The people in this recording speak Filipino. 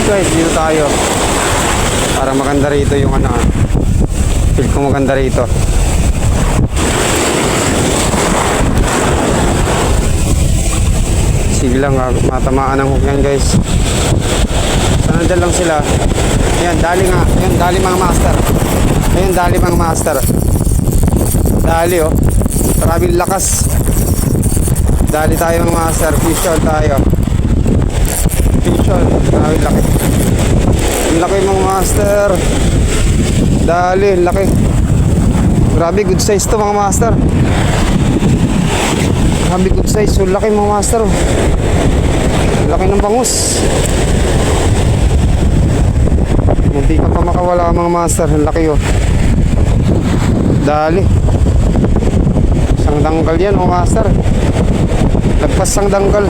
Guys, dito tayo. Para maganda rito yung ano. Feel ko maganda rito. Sige lang, matamaan ang hook yan guys. So nandyan lang sila. Ayan, dali nga. Ayan, dali mga master. Ayan, dali mga master. Dali oh. Maraming lakas. Dali tayo mga master. Fish on tayo. Fish on. Maraming laki. Ang laki mga master. Dali, laki. Grabe, good size to mga master. Grabe, good size. So laki mga master. Laki ng bangus. Hindi ka pa makawala mga master. Ang laki oh. Dali. Isang dangkal yan mga master. Lagpas sang dangkal.